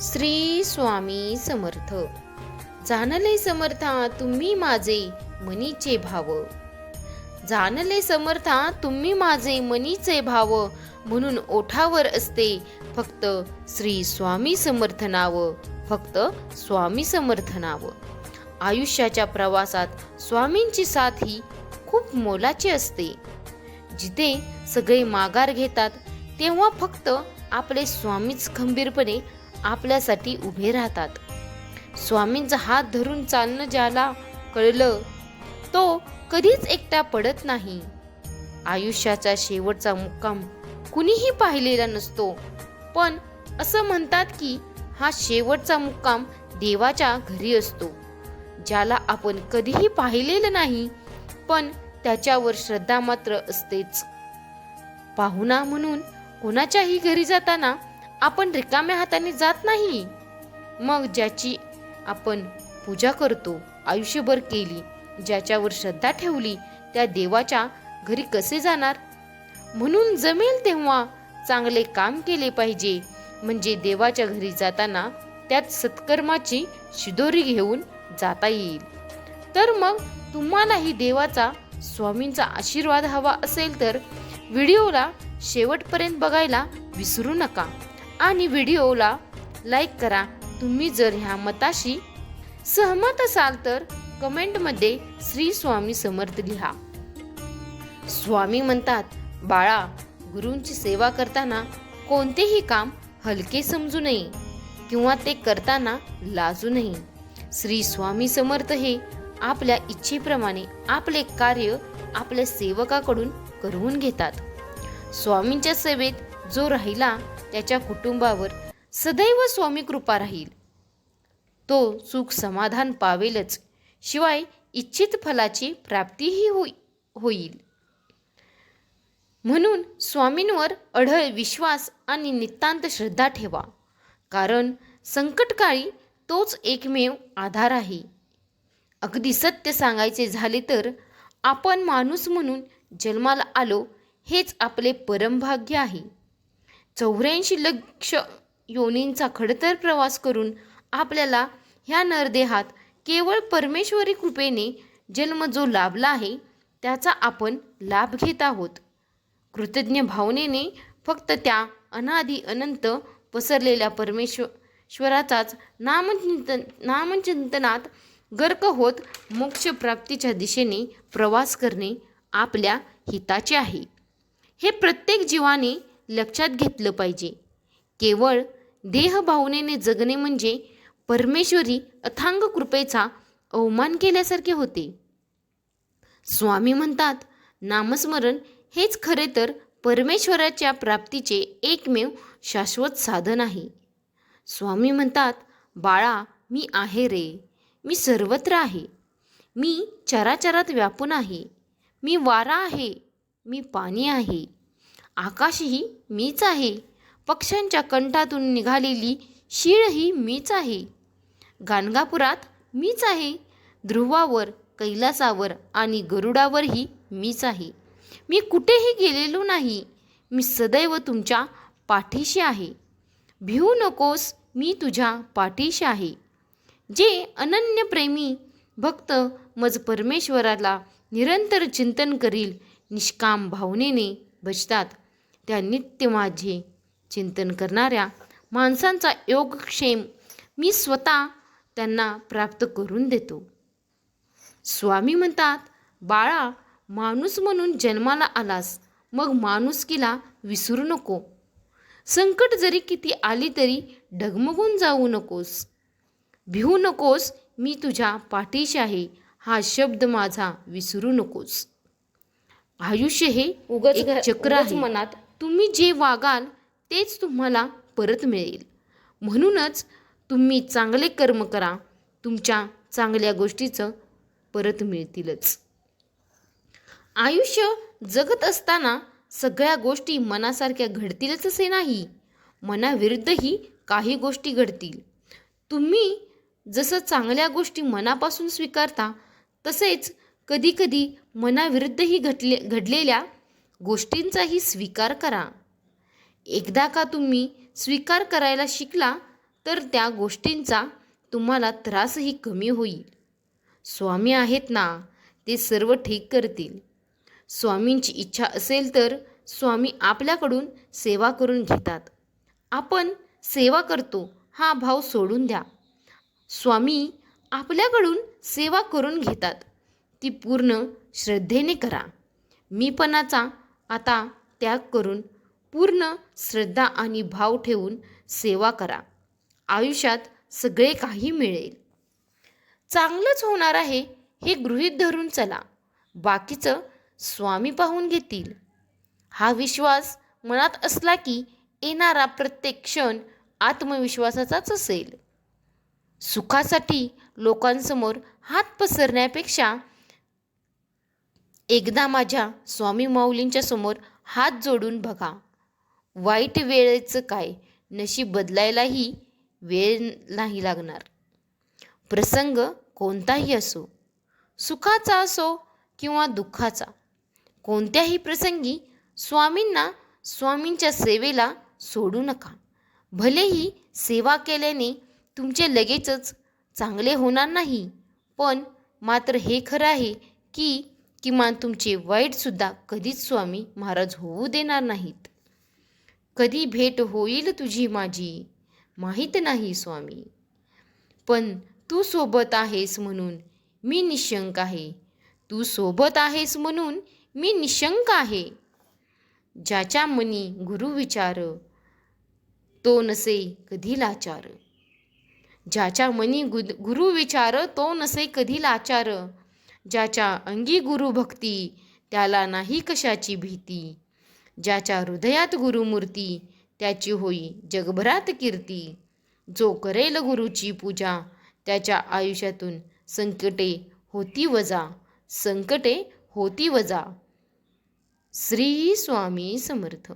श्री स्वामी समर्थ. जाणले समर्था तुम्ही माझे मनीचे भाव. जाणले समर्था तुम्ही माझे मनीचे भाव. म्हणून ओठावर असते फक्त श्री स्वामी समर्थ नाव. फक्त स्वामी समर्थ नाव. आयुष्याच्या प्रवासात स्वामींची साथ ही खूप मोलाची असते. जिथे सगळे माघार घेतात तेव्हा फक्त आपले स्वामीच खंबीरपणे आपल्यासाठी उभे राहतात. स्वामींचा हात धरून चालणं ज्याला कळलं तो कधीच एकटा पडत नाही. आयुष्याचा शेवटचा मुक्काम कुणीही पाहिलेला नसतो, पण असं म्हणतात की हा शेवटचा मुक्काम देवाच्या घरी असतो, ज्याला आपण कधीही पाहिलेलं नाही, पण त्याच्यावर श्रद्धा मात्र असतेच. पाहुणा म्हणून कोणाच्याही घरी जाताना आपण रिकाम्या हाताने जात नाही. मग ज्याची आपण पूजा करतो, आयुष्यभर केली, ज्याच्यावर श्रद्धा ठेवली, त्या देवाच्या घरी कसे जाणार? म्हणून जमेल तेव्हा चांगले काम केले पाहिजे, म्हणजे देवाच्या घरी जाताना त्यात सत्कर्माची शिदोरी घेऊन जाता येईल. तर मग तुम्हालाही देवाचा, स्वामींचा आशीर्वाद हवा असेल तर व्हिडिओला शेवटपर्यंत बघायला विसरू नका आणि व्हिडिओला लाईक करा. तुम्ही जर ह्या मताशी सहमत असाल तर कमेंटमध्ये श्री स्वामी समर्थ लिहा. स्वामी म्हणतात, बाळा, गुरूंची सेवा करताना कोणतेही काम हलके समजू नये किंवा ते करताना लाजू नये. श्री स्वामी समर्थ हे आपल्या इच्छेप्रमाणे आपले कार्य आपल्या सेवकाकडून करवून घेतात. स्वामींच्या सेवेत जो राहिला त्याच्या कुटुंबावर सदैव स्वामी कृपा राहील. तो सुख समाधान पावेलच, शिवाय इच्छित फलाची प्राप्तीही होईल. म्हणून स्वामींवर अढळ विश्वास आणि नितांत श्रद्धा ठेवा, कारण संकटकाळी तोच एकमेव आधार आहे. अगदी सत्य सांगायचे झाले तर आपण माणूस म्हणून जन्माला आलो हेच आपले परमभाग्य आहे. 84 लक्ष योनींचा खडतर प्रवास करून आपल्याला ह्या नरदेहात केवळ परमेश्वरी कृपेने जन्म जो लाभला आहे त्याचा आपण लाभ घेत आहोत. कृतज्ञ भावनेने फक्त त्या अनादि अनंत पसरलेल्या परमेश्वराचाच नामचिंतनात गर्क होत मोक्षप्राप्तीच्या दिशेने प्रवास करणे आपल्या हिताचे आहे. हे प्रत्येक जीवाने लक्षात घेतलं पाहिजे. केवळ देहभावनेने जगणे म्हणजे परमेश्वरी अथांग कृपेचा अवमान केल्यासारखे होते. स्वामी म्हणतात, नामस्मरण हेच खरे तर परमेश्वराच्या प्राप्तीचे एकमेव शाश्वत साधन आहे. स्वामी म्हणतात, बाळा, मी आहे रे, मी सर्वत्र आहे, मी चराचरात व्यापून आहे, मी वारा आहे, मी पाणी आहे, आकाशही मीच आहे, पक्ष्यांच्या कंठातून निघालेली शीळही मीच आहे, गाणगापुरात मीच आहे, ध्रुवावर, कैलासावर आणि गरुडावरही मीच आहे. मी कुठेही गेलेलो नाही, मी सदैव तुमच्या पाठीशी आहे. भिवू नकोस, मी तुझ्या पाठीशी आहे. जे अनन्य प्रेमी भक्त मज परमेश्वराला निरंतर चिंतन करील, निष्काम भावनेने भजतात, त्या नित्य माझे चिंतन करणाऱ्या माणसांचा योगक्षेम मी स्वतः त्यांना प्राप्त करून देतो. स्वामी म्हणतात, बाळा, माणूस म्हणून जन्माला आलास, मग माणुसकीला विसरू नको. संकट जरी किती आली तरी डगमगून जाऊ नकोस. भिवू नकोस, मी तुझ्या पाठीशी आहे, हा शब्द माझा विसरू नकोस. आयुष्य हे एक चक्र आहे. मनात तुम्ही जे वागाल तेच तुम्हाला परत मिळेल. म्हणूनच तुम्ही चांगले कर्म करा, तुमच्या चांगल्या गोष्टीचं परत मिळतीलच. आयुष्य जगत असताना सगळ्या गोष्टी मनासारख्या घडतीलच असे नाही. मनाविरुद्धही काही गोष्टी घडतील. तुम्ही जसं चांगल्या गोष्टी मनापासून स्वीकारता, तसेच कधीकधी मनाविरुद्धही घडलेल्या गोष्टींचाही स्वीकार करा. एकदा का तुम्ही स्वीकार करायला शिकला तर त्या गोष्टींचा तुम्हाला त्रासही कमी होईल. स्वामी आहेत ना, ते सर्व ठीक करतील. स्वामींची इच्छा असेल तर स्वामी आपल्याकडून सेवा करून घेतात. आपण सेवा करतो हा भाव सोडून द्या. स्वामी आपल्याकडून सेवा करून घेतात, ती पूर्ण श्रद्धेने करा. मीपणाचा आता त्याग करून पूर्ण श्रद्धा आणि भाव ठेवून सेवा करा. आयुष्यात सगळे काही मिळेल. चांगलंच होणार आहे हे गृहीत धरून चला. बाकीचं स्वामी पाहून घेतील. हा विश्वास मनात असला की येणारा प्रत्येक क्षण आत्मविश्वासाचाच असेल. सुखासाठी लोकांसमोर हात पसरण्यापेक्षा एकदा माझ्या स्वामी माऊलींच्या समोर हात जोडून बघा. वाईट वेळेचं काय, नशीब बदलायलाही वेळ नाही लागणार. प्रसंग कोणताही असो, सुखाचा असो किंवा दुःखाचा, कोणत्याही प्रसंगी स्वामींना, स्वामींच्या सेवेला सोडू नका. भलेही सेवा केल्याने तुमचे लगेचच चांगले होणार नाही, पण मात्र हे खरं आहे की किमान तुमचे वाईटसुद्धा कधीच स्वामी महाराज होऊ देणार नाहीत. कधी भेट होईल तुझी माझी माहीत नाही स्वामी, पण तू सोबत आहेस म्हणून मी निशंक आहे. तू सोबत आहेस म्हणून मी निशंक आहे. ज्याच्या मनी गुरु विचार, तो नसे कधी लाचार. ज्याच्या मनी गुरु विचार, तो नसे कधी लाचार. ज्याच्या अंगी गुरु भक्ती, त्याला नाही कशाची भीती. ज्याच्या हृदयात गुरुमूर्ती, त्याची होई जगभरात कीर्ती. जो करेल गुरुची पूजा, त्याच्या आयुष्यातून संकटे होती वजा. संकटे होती वजा. श्री स्वामी समर्थ.